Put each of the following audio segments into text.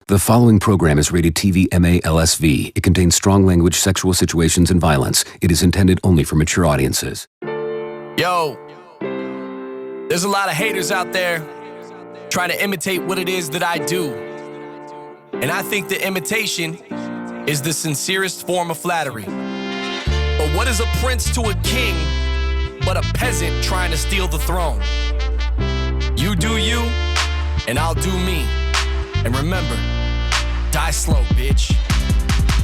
The following program is rated TV MA LSV. It contains strong language, sexual situations, and violence. It is intended only for mature audiences. Yo, there's a lot of haters out there trying to imitate what it is that I do. And I think the imitation is the sincerest form of flattery. But what is a prince to a king but a peasant trying to steal the throne? You do you, and I'll do me. And remember, die slow, bitch.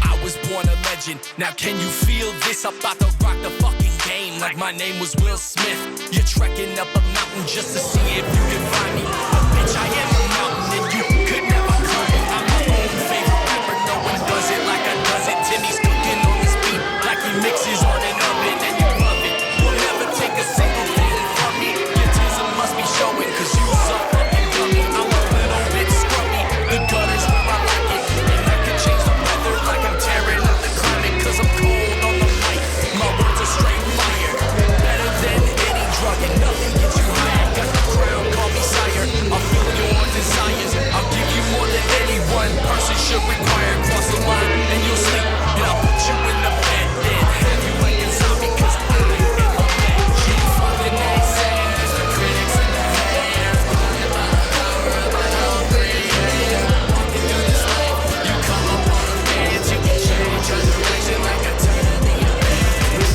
I was born a legend, now can you feel this? I'm about to rock the fucking game like my name was Will Smith. You're trekking up a mountain just to see if you can find me. But bitch, I am a mountain and you could never climb me. I'm my own favorite rapper, no one does it like I does it. Timmy's cooking on his beat like he mixes on an oven and you love it. You'll never take a single thing from me. Your tism must be showing cause you so fucking dummy. I'm a little bit scrubby, the gutter's where I like it. And I can change the weather like I'm tearing up the climate. Cause I'm cold on the mic, my words are straight fire. Better than any drug and nothing gets you higher. Got the crown, call me sire, I'll fill your desires. I'll give you more than any one person should require. Cross the line and you'll sleep, and I'll put you in the bed. Then have you like a zombie cause I am a man. You fuck the naysayers, the critics and the haters. Blinded by the power of my own creation. Walking through this life, you come up on a fence. You can change your direction like a turn of the event.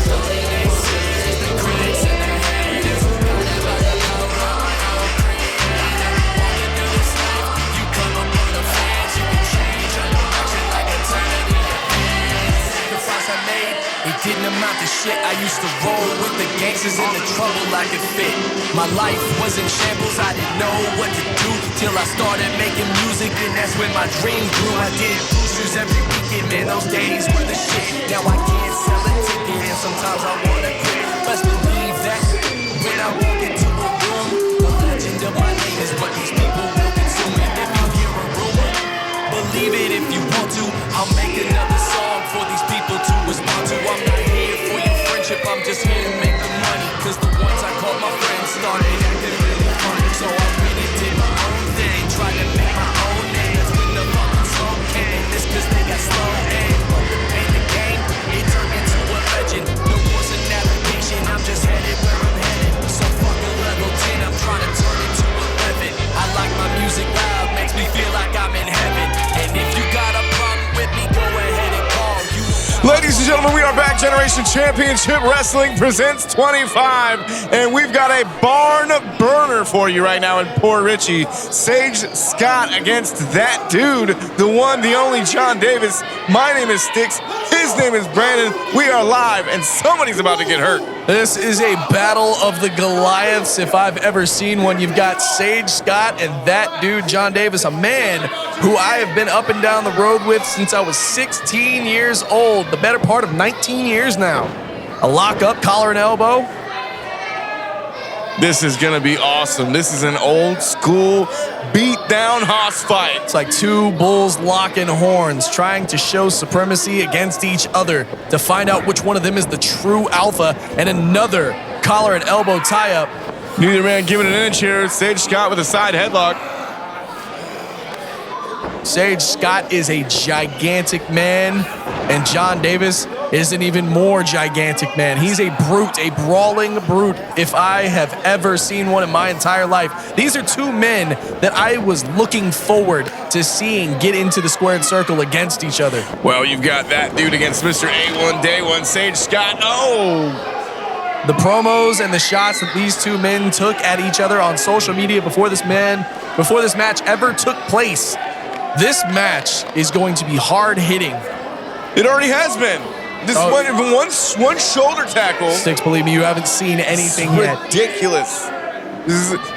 All the naysayers, the critics and the haters. Blinded by the power of my own creation. Walking through this life, you come up on a fence. You can change your direction like a turn of the event. Sacrifice I made, it didn't amount to shit. I used to roll with the gangsters and the trouble I could fit. My life was in shambles, I didn't know what to do till I started making music, and that's when my dream grew. I did shoes every weekend, man, those days were the shit. Now I can't sell a ticket, and sometimes I wanna quit. Best believe that when I walk into a room, the legend of my name is what these people will consume. And if you hear a rumor, believe it if you want to. I'll make another song for these people to respond to. I'm not here for your friendship, I'm just here to make the money. Cause the ones I called my friends started acting really funny. So I really did my own thing, tried to make my own name. That's when the fucking smoke came. This cause they got slow and pain the game. It turned into a legend. No course of navigation, I'm just headed where I'm headed. So fuck a level 10, I'm trying to turn it to 11. I like my music loud, makes me feel like I'm in heaven. And if you got a problem with me, go ahead and call. Ladies and gentlemen, we are back. Generation Championship Wrestling presents 25, and we've got a barn burner for you right now in Port Richey. Sage Scott against that dude, the one, the only John Davis. My name is Sticks. His name is Brandon. We are live, and somebody's about to get hurt. This is a battle of the Goliaths if I've ever seen one. You've got Sage Scott and that dude, John Davis, a man who I have been up and down the road with since I was 16 years old, the better part of 19 years now. A lock-up, collar and elbow. This is going to be awesome. This is an old-school beat-down hoss fight. It's like two bulls locking horns, trying to show supremacy against each other to find out which one of them is the true alpha, and another collar and elbow tie-up. Neither man giving an inch here. Sage Scott with a side headlock. Sage Scott is a gigantic man, and John Davis is an even more gigantic man. He's a brute, a brawling brute, if I have ever seen one in my entire life. These are two men that I was looking forward to seeing get into the squared circle against each other. Well, you've got that dude against Mr. A1 Day 1, Sage Scott. Oh! The promos and the shots that these two men took at each other on social media before this match ever took place. This match is going to be hard-hitting. It already has been. This one shoulder tackle. Sticks, believe me, you haven't seen anything yet. Ridiculous.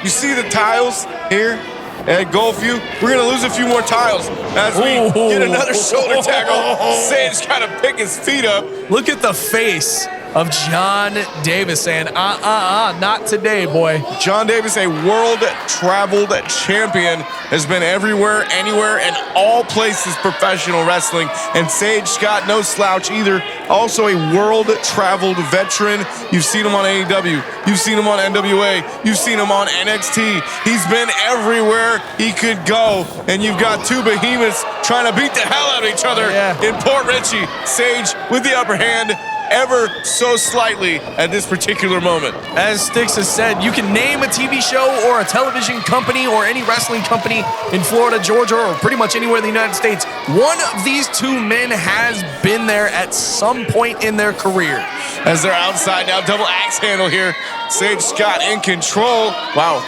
You see the tiles here at Goldview? We're going to lose a few more tiles as we get another shoulder tackle. Sage kind of pick his feet up. Look at the face of John Davis saying, not today, boy. John Davis, a world-traveled champion, has been everywhere, anywhere, and all places professional wrestling. And Sage Scott, no slouch either, also a world-traveled veteran. You've seen him on AEW. You've seen him on NWA. You've seen him on NXT. He's been everywhere he could go. And you've got two behemoths trying to beat the hell out of each other in Port Richey. Sage with the upper hand, ever so slightly at this particular moment. As Styx has said, you can name a TV show or a television company or any wrestling company in Florida, Georgia, or pretty much anywhere in the United States. One of these two men has been there at some point in their career. As they're outside now, double axe handle here. Sage Scott in control. Wow.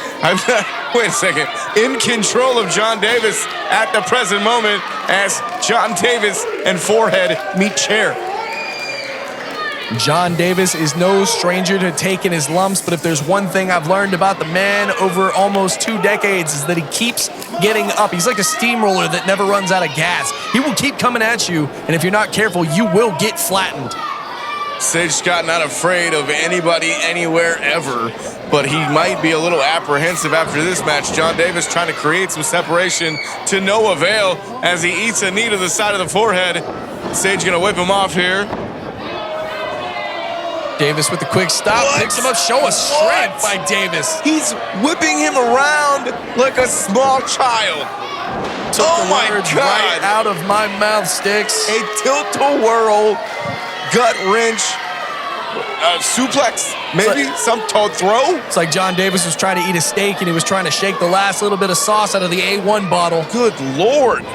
Wait a second. In control of John Davis at the present moment as John Davis and Forehead meet chair. John Davis is no stranger to taking his lumps, but if there's one thing I've learned about the man over almost 2 decades is that he keeps getting up. He's like a steamroller that never runs out of gas. He will keep coming at you, and if you're not careful, you will get flattened. Sage Scott not afraid of anybody, anywhere, ever, but he might be a little apprehensive after this match. John Davis trying to create some separation to no avail as he eats a knee to the side of the forehead. Sage gonna whip him off here. Davis with the quick stop, picks him up, show us strength by Davis. He's whipping him around like a small child. Took the words right out of my mouth, Styx. A tilt-a-whirl, gut wrench, suplex, maybe some throw. It's like John Davis was trying to eat a steak and he was trying to shake the last little bit of sauce out of the A1 bottle. Good Lord.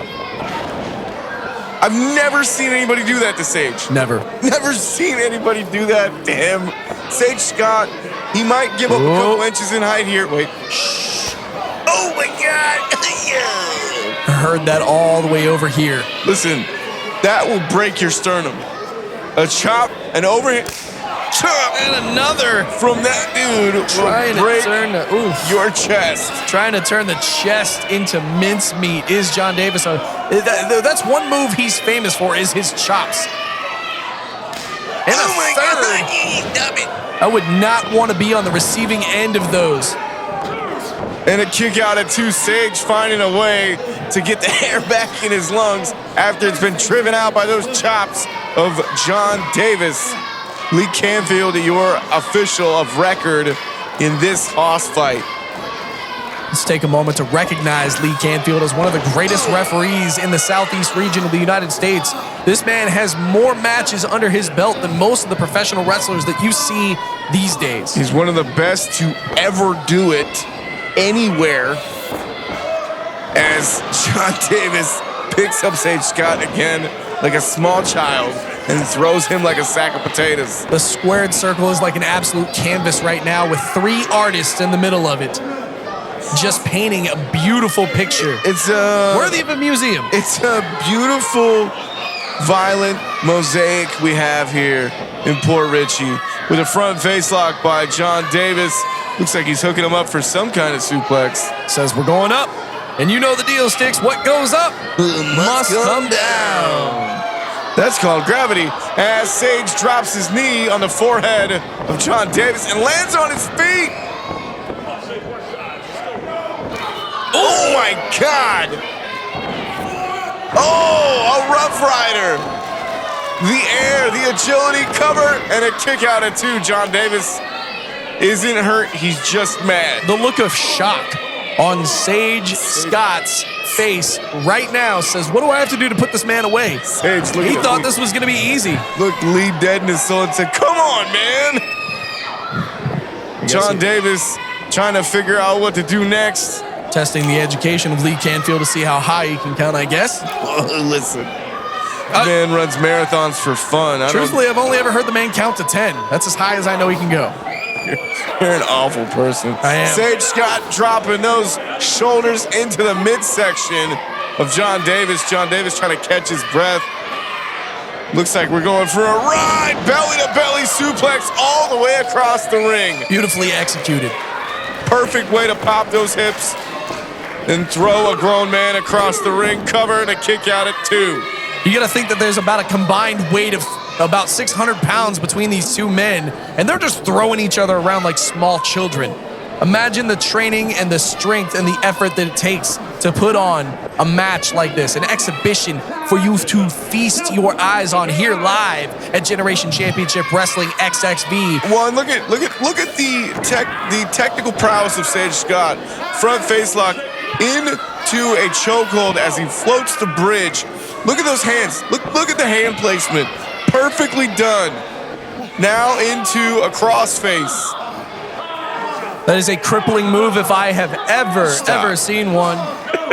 I've never seen anybody do that to Sage. Never. Never seen anybody do that to him. Sage Scott, he might give up a couple inches in height here. Wait. Shh. Oh my God. I heard that all the way over here. Listen, that will break your sternum. A chop, an overhand chop, and another from that dude trying will break to turn your chest. Trying to turn the chest into mincemeat. Is John Davis that's one move he's famous for, is his chops. And a third. I would not want to be on the receiving end of those. And a kick out at 2. Sage finding a way to get the air back in his lungs after it's been driven out by those chops of John Davis. Lee Canfield, your official of record in this hoss fight. Let's take a moment to recognize Lee Canfield as one of the greatest referees in the Southeast region of the United States. This man has more matches under his belt than most of the professional wrestlers that you see these days. He's one of the best to ever do it anywhere. As John Davis picks up Sage Scott again like a small child and throws him like a sack of potatoes. The squared circle is like an absolute canvas right now with 3 artists in the middle of it, just painting a beautiful picture. It's worthy of a museum. It's a beautiful, violent mosaic we have here in Port Richey with a front face lock by John Davis. Looks like he's hooking him up for some kind of suplex. Says we're going up. And you know the deal, Styx. What goes up must come down. That's called gravity. As Sage drops his knee on the forehead of John Davis and lands on his feet. Oh my God. Oh, a Rough Rider. The air, the agility, cover, and a kick out at 2. John Davis isn't hurt, he's just mad. The look of shock on Sage Scott's face right now says, what do I have to do to put this man away? Sage, he thought this was going to be easy. Looked Lee dead in his soul and said, come on, man. John Davis trying to figure out what to do next. Testing the education of Lee Canfield to see how high he can count, I guess. Listen, man runs marathons for fun. Truthfully, I've only ever heard the man count to 10. That's as high as I know he can go. You're an awful person. I am. Sage Scott dropping those shoulders into the midsection of John Davis. John Davis trying to catch his breath. Looks like we're going for a ride. Belly-to-belly suplex all the way across the ring. Beautifully executed. Perfect way to pop those hips and throw a grown man across the ring. Cover and a kick out at 2. You got to think that there's about a combined weight of about 600 pounds between these two men, and they're just throwing each other around like small children. Imagine the training and the strength and the effort that it takes to put on a match like this, an exhibition for you to feast your eyes on here live at Generation Championship Wrestling XXV. Well, and look at the technical prowess of Sage Scott. Front face lock into a chokehold as he floats the bridge. Look at those hands. Look at the hand placement. Perfectly done. Now into a crossface. That is a crippling move if I have ever seen one.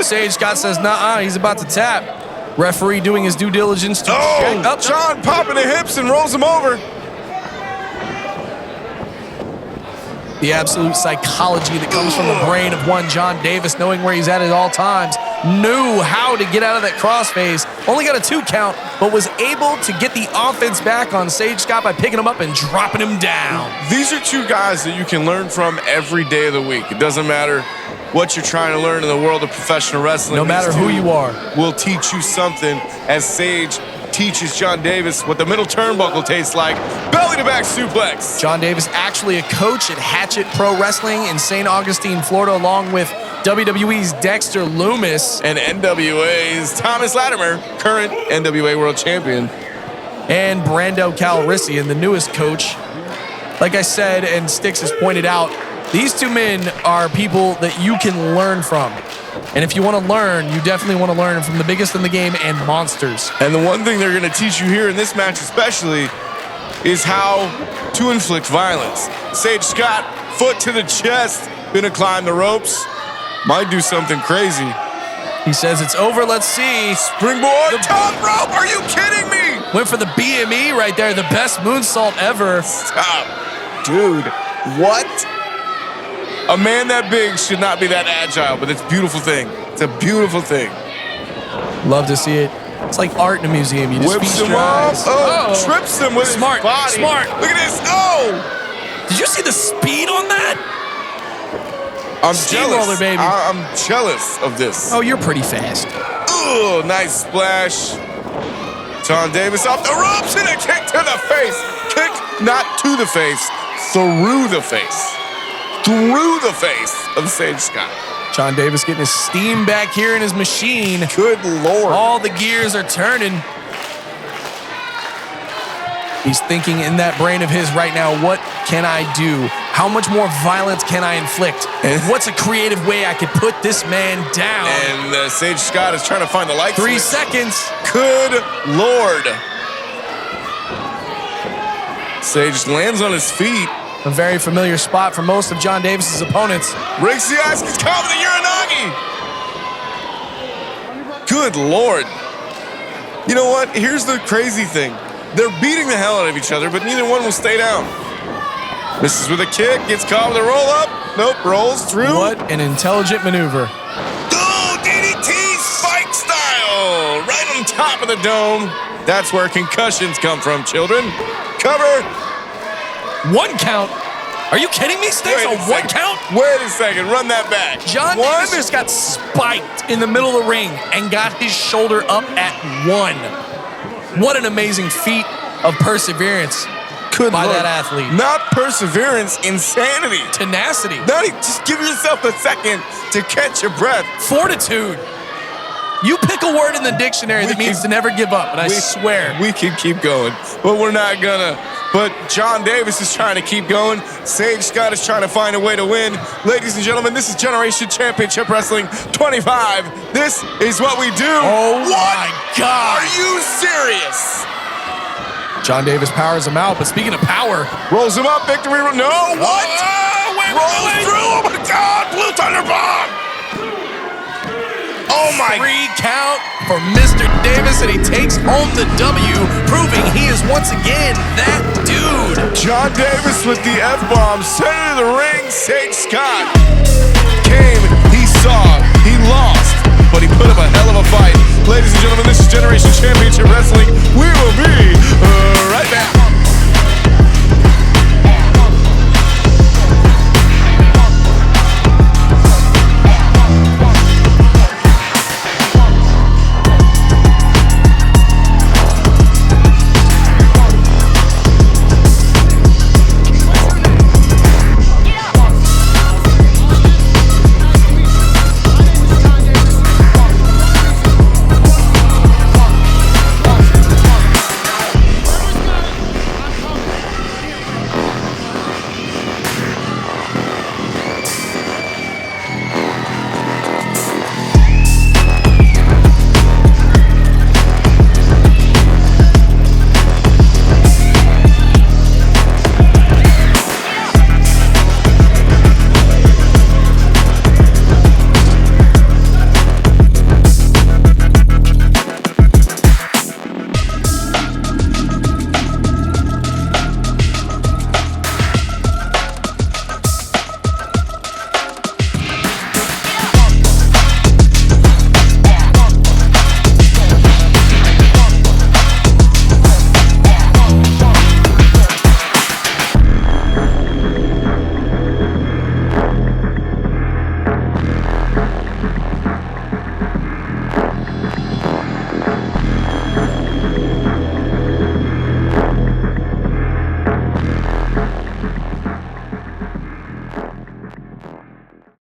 Sage Scott says, nah, he's about to tap. Referee doing his due diligence to check up. John popping the hips and rolls him over. The absolute psychology that comes from the brain of one John Davis, knowing where he's at all times, knew how to get out of that crossface. Only got a 2 count, but was able to get the offense back on Sage Scott by picking him up and dropping him down. These are two guys that you can learn from every day of the week. It doesn't matter what you're trying to learn in the world of professional wrestling. No matter who you are. Will teach you something as Sage teaches John Davis what the middle turnbuckle tastes like. Belly to back suplex. John Davis actually a coach at Hatchet Pro Wrestling in St. Augustine, Florida, along with WWE's Dexter Loomis and NWA's Thomas Latimer, current NWA World Champion. And Brando Calrissian, the newest coach. Like I said, and Styx has pointed out, these two men are people that you can learn from. And if you want to learn, you definitely want to learn from the biggest in the game and monsters. And the one thing they're going to teach you here in this match especially is how to inflict violence. Sage Scott, foot to the chest, gonna climb the ropes. Might do something crazy. He says it's over, let's see. Springboard, top rope, are you kidding me? Went for the BME right there, the best moonsault ever. Stop. Dude, what? A man that big should not be that agile, but it's a beautiful thing. It's a beautiful thing. Love to see it. It's like art in a museum. You just whips feast him your up. eyes. Oh, trips him with his body. Smart. Look at this. Oh! Did you see the speed on that? I'm Steamroller, jealous. baby. I'm jealous of this. Oh, you're pretty fast. Oh, nice splash. John Davis off the ropes and a kick to the face. Kick not to the face, through the face. Through the face of Sage Scott. John Davis getting his steam back here in his machine. Good Lord. All the gears are turning. He's thinking in that brain of his right now, what can I do? How much more violence can I inflict? And what's a creative way I could put this man down? And Sage Scott is trying to find the light 3 switch. seconds. Good Lord. Sage lands on his feet. A very familiar spot for most of John Davis's opponents. Breaks the ice, he's caught with a Uranagi. Good Lord. You know what? Here's the crazy thing. They're beating the hell out of each other, but neither one will stay down. Misses with a kick, gets caught with a roll up. Nope, rolls through. What an intelligent maneuver. Oh, DDT spike style. Right on top of the dome. That's where concussions come from, children. Cover. 1 count. Are you kidding me, Styx? A 1 count? Wait a second, run that back. John Davis just got spiked in the middle of the ring and got his shoulder up at 1. What an amazing feat of perseverance by that athlete. Not perseverance, insanity. Tenacity. Just give yourself a second to catch your breath. Fortitude. You pick a word in the dictionary that means to never give up, and I swear. We can keep going, but we're not gonna. But John Davis is trying to keep going. Sage Scott is trying to find a way to win. Ladies and gentlemen, this is Generation Championship Wrestling 25. This is what we do. Oh my God. Are you serious? John Davis powers him out, but speaking of power. Rolls him up, victory. No, what? Rolls through, oh my God, Blue Thunder Bomb. Oh my. 3 count for Mr. Davis, and he takes home the W, proving he is once again that dude. John Davis with the F-bomb, center of the ring. Sage Scott came, he saw, he lost, but he put up a hell of a fight. Ladies and gentlemen, this is Generation Championship Wrestling. We